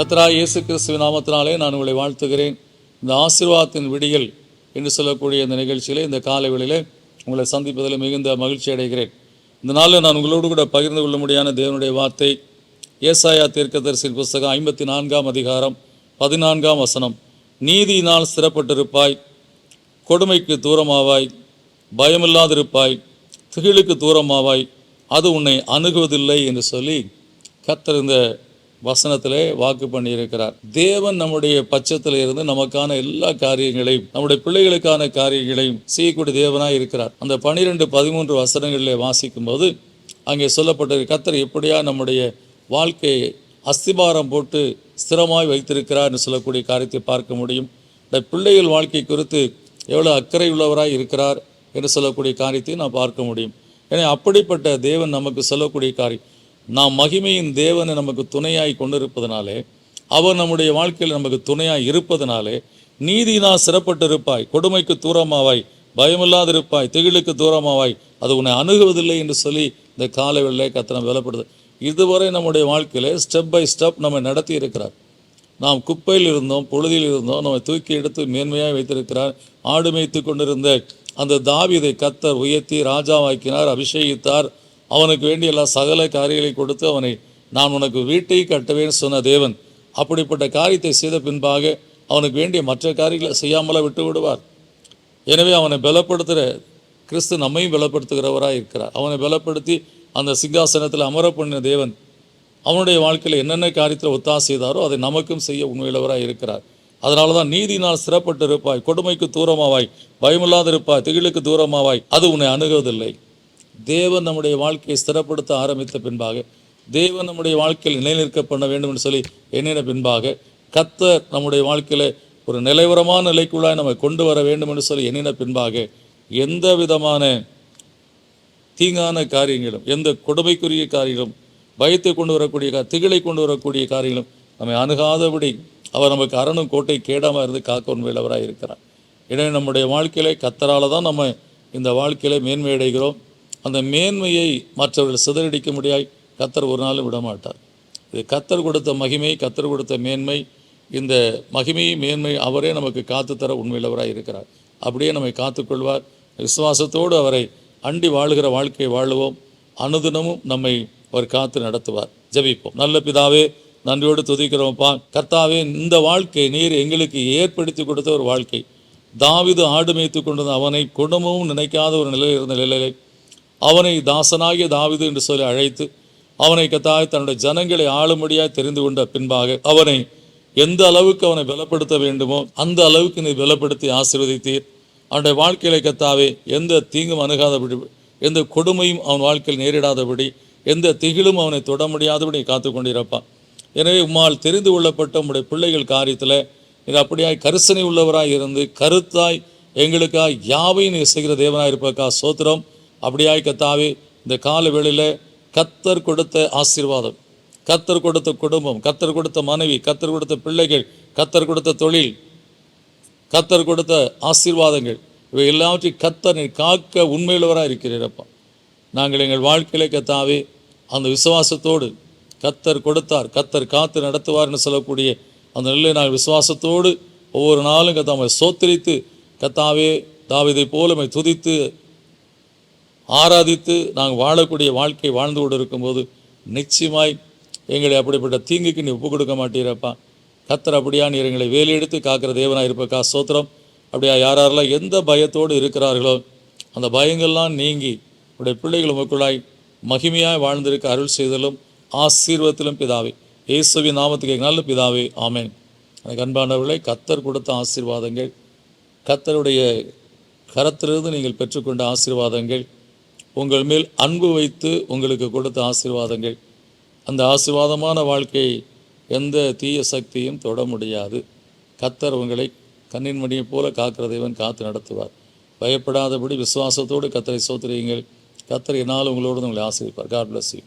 கர்த்தராகிய இயேசு கிறிஸ்துவின் நாமத்தினாலே நான் உங்களை வாழ்த்துகிறேன். இந்த ஆசீர்வாதத்தின் விடியல் என்று சொல்லக்கூடிய இந்த நிகழ்ச்சியிலே, இந்த காலை வேளையிலே உங்களை சந்திப்பதில் மிகுந்த மகிழ்ச்சி அடைகிறேன். இந்த நாளில் நான் உங்களோடு கூட பகிர்ந்து கொள்ள முடியாத தேவனுடைய வார்த்தை ஏசாயா தீர்க்கதரிசியின் புஸ்தகம் 54ஆம் அதிகாரம் 14ஆம் வசனம். நீதியினால் ஸ்திரப்பட்டிருப்பாய், கொடுமைக்கு தூரமாவாய், பயமில்லாதிருப்பாய், திகிலுக்கு தூரமாவாய், அது உன்னை அணுகுவதில்லை என்று சொல்லி கர்த்தர் இந்த வசனத்திலே வாக்கு பண்ணியிருக்கிறார். தேவன் நம்முடைய பட்சத்தில் இருந்து நமக்கான எல்லா காரியங்களையும், நம்முடைய பிள்ளைகளுக்கான காரியங்களையும் செய்யக்கூடிய தேவனாய் இருக்கிறார். அந்த 12-13 வசனங்களிலே வாசிக்கும் போது அங்கே சொல்லப்பட்ட கர்த்தர் எப்படியா நம்முடைய வாழ்க்கையை அஸ்திபாரம் போட்டு ஸ்திரமாய் வைத்திருக்கிறார் என்று சொல்லக்கூடிய காரியத்தை பார்க்க முடியும். இந்த பிள்ளைகள் வாழ்க்கை குறித்து எவ்வளோ அக்கறை உள்ளவராய் இருக்கிறார் என்று சொல்லக்கூடிய காரியத்தை நாம் பார்க்க முடியும். ஏன்னா அப்படிப்பட்ட தேவன் நமக்கு சொல்லக்கூடிய காரியம், நாம் மகிமையின் தேவனை நமக்கு துணையாய் கொண்டிருப்பதனாலே, அவர் நம்முடைய வாழ்க்கையில் நமக்கு துணையாய் இருப்பதனாலே, நீதியினால் சிறப்பட்டிருப்பாய், கொடுமைக்கு தூரமாவாய், பயமில்லாதிருப்பாய், திகிலுக்கு தூரமாவாய், அது உன்னை அணுகுவதில்லை என்று சொல்லி இந்த காலவெளியிலே கர்த்தர் நம்ம பலப்படுது. இதுவரை நம்முடைய வாழ்க்கையிலே ஸ்டெப் பை ஸ்டெப் நம்ம நடத்தி இருக்கிறார். நாம் குப்பையில் இருந்தோம், பொழுதில் இருந்தோம், நம்ம தூக்கி எடுத்து மேன்மையாக வைத்திருக்கிறார். ஆடு மேய்த்து கொண்டிருந்த அந்த தாவீதை கர்த்தர் உயர்த்தி ராஜாவாக்கினார், அபிஷேகித்தார். அவனுக்கு வேண்டிய எல்லா சகல காரியங்களை கொடுத்து அவனை நான் உனக்கு வீட்டை கட்டுவேன்னு சொன்ன தேவன் அப்படிப்பட்ட காரியத்தை செய்த பின்பாக அவனுக்கு வேண்டிய மற்ற காரியங்களை செய்யாமல விட்டு விடுவார். எனவே அவனை பலப்படுத்துகிற கிறிஸ்து நம்மையும் பலப்படுத்துகிறவராக இருக்கிறார். அவனை பலப்படுத்தி அந்த சிங்காசனத்தில் அமர பண்ணின தேவன் அவனுடைய வாழ்க்கையில் என்னென்ன காரியத்தில் ஒத்தாசை செய்தாரோ அதை நமக்கும் செய்ய உண்மையுள்ளவராக இருக்கிறார். அதனால தான் நீதியினால் சிறப்பட்டு இருப்பாய், கொடுமைக்கு தூரமாவாய், பயமில்லாத இருப்பாய், திகிலுக்கு தூரமாவாய், அது உன்னை அணுகுவதில்லை. தேவன் நம்முடைய வாழ்க்கையை ஸ்திரப்படுத்த ஆரம்பித்த பின்பாக, தேவன் நம்முடைய வாழ்க்கையில் நிலைநிற்க பண்ண வேண்டும் என்று சொல்லி எண்ணின பின்பாக, கர்த்தர் நம்முடைய வாழ்க்கையில் ஒரு நிலைவரமான நிலைக்குள்ளாய் நம்மை கொண்டு வர வேண்டும் என்று சொல்லி எண்ணின பின்பாக, எந்த விதமான தீங்கான காரியங்களும், எந்த கொடுமைக்குரிய காரியங்களும், பயத்தை கொண்டு வரக்கூடிய திகிலை கொண்டு வரக்கூடிய காரியங்களும் நம்மை அணுகாதபடி அவர் நமக்கு அரணும் கோட்டை கேடாமல் இருந்து காக்க உண்மையிலவராக இருக்கிறார். எனவே நம்முடைய வாழ்க்கையிலே கர்த்தரால் தான் நம்ம இந்த வாழ்க்கையிலே மேன்மை அடைகிறோம். அந்த மேன்மையை மற்றவர்கள் சிதறடிக்க முடியாய் கர்த்தர் ஒரு நாளும் விடமாட்டார். இது கர்த்தர் கொடுத்த மகிமை, கர்த்தர் கொடுத்த மேன்மை. இந்த மகிமை மேன்மை அவரே நமக்கு காத்து தர உண்மையிலவராக இருக்கிறார். அப்படியே நம்மை காத்துக்கொள்வார். விசுவாசத்தோடு அவரை அண்டி வாழுகிற வாழ்க்கையை வாழுவோம். அனுதினமும் நம்மை அவர் காத்து நடத்துவார். ஜெபிப்போம். நல்ல பிதாவே, நன்றியோடு துதிக்கிறோம்ப்பா. கர்த்தாவே, இந்த வாழ்க்கை நீர் எங்களுக்கு ஏற்படுத்தி கொடுத்த ஒரு வாழ்க்கை. தாவீது ஆடு மேய்த்து கொண்டிருந்த அவனை குடும்பமும் நினைக்காத ஒரு நிலையில் இருந்த நிலையிலே அவனை தாசனாகிய தாவீது என்று சொல்லி அழைத்து அவனை கர்த்தாவே தன்னுடைய ஜனங்களை ஆளும்படியாய் தெரிந்து கொண்ட பின்பாக அவனை எந்த அளவுக்கு அவனை பலப்படுத்த வேண்டுமோ அந்த அளவுக்கு நீ பலப்படுத்தி ஆசீர்வதித்தீர். அவனுடைய வாழ்க்கையில கர்த்தாவே எந்த தீங்கும் அணுகாதபடி, எந்த கொடுமையும் அவன் வாழ்க்கையில் நேரிடாதபடி, எந்த திகிலும் அவனை தொட முடியாதபடி காத்து கொண்டிருப்பான். எனவே உம்மால் தெரிந்து கொள்ளப்பட்ட உம்முடைய பிள்ளைகள் காரியத்தில் இது அப்படியாய் கரிசனை உள்ளவராய் இருந்து கருத்தாய் எங்களுக்காய் யாவையும் நீ செய்கிற தேவனாய் இருப்பக்கா சோத்திரம். அப்படியாய் கர்த்தாவே இந்த கால வேளையில் கர்த்தர் கொடுத்த ஆசீர்வாதம், கர்த்தர் கொடுத்த குடும்பம், கர்த்தர் கொடுத்த மனைவி, கர்த்தர் கொடுத்த பிள்ளைகள், கர்த்தர் கொடுத்த தொழில், கர்த்தர் கொடுத்த ஆசீர்வாதங்கள், இவை எல்லாவற்றையும் கர்த்தர் நீ காக்க உண்மையுள்ளவராக இருக்கிறீரப்பா. நாங்கள் எங்கள் வாழ்க்கையிலே கர்த்தாவே அந்த விசுவாசத்தோடு கர்த்தர் கொடுத்தார், கர்த்தர் காத்து நடத்துவார்னு சொல்லக்கூடிய அந்த நிலையை நாங்கள் விசுவாசத்தோடு ஒவ்வொரு நாளும் கர்த்தாவை சோத்திரித்து கர்த்தாவே தாவீதை போல துதித்து ஆராதித்து நாங்கள் வாழக்கூடிய வாழ்க்கை வாழ்ந்து கொண்டு இருக்கும்போது நிச்சயமாய் எங்களை அப்படிப்பட்ட தீங்குக்கு நீ ஒப்புக் கொடுக்க மாட்டீரப்பா. கர்த்தர் அப்படியா நீர் எங்களை வேலையெடுத்து காக்கிற தேவனாக இருப்பக்கா சோத்திரம். அப்படியா யாரெல்லாம் எந்த பயத்தோடு இருக்கிறார்களோ அந்த பயங்கள்லாம் நீங்கி உடைய பிள்ளைகள் உமக்குள்ளாய் மகிமையாய் வாழ்ந்திருக்க அருள் செய்தலும் ஆசீர்வாதத்திலும் பிதாவே, இயேசுவின் நாமத்துக்கு நல்ல பிதாவே, ஆமென். எனக்கு அன்பானவர்களை, கர்த்தர் கொடுத்த ஆசீர்வாதங்கள், கர்த்தருடைய கரத்திலிருந்து நீங்கள் பெற்றுக்கொண்ட ஆசீர்வாதங்கள், உங்கள் மேல் அன்பு வைத்து உங்களுக்கு கொடுத்த ஆசீர்வாதங்கள், அந்த ஆசீர்வாதமான வாழ்க்கையை எந்த தீய சக்தியும் தொட முடியாது. கர்த்தர் உங்களை கண்ணின் மணியை போல காக்கிற தேவன் காத்து நடத்துவார். பயப்படாதபடி விசுவாசத்தோடு கர்த்தரை சோத்திரியுங்கள். கர்த்தர் என்னால் உங்களோடு உங்களை ஆசீர்வதிப்பார். God bless you.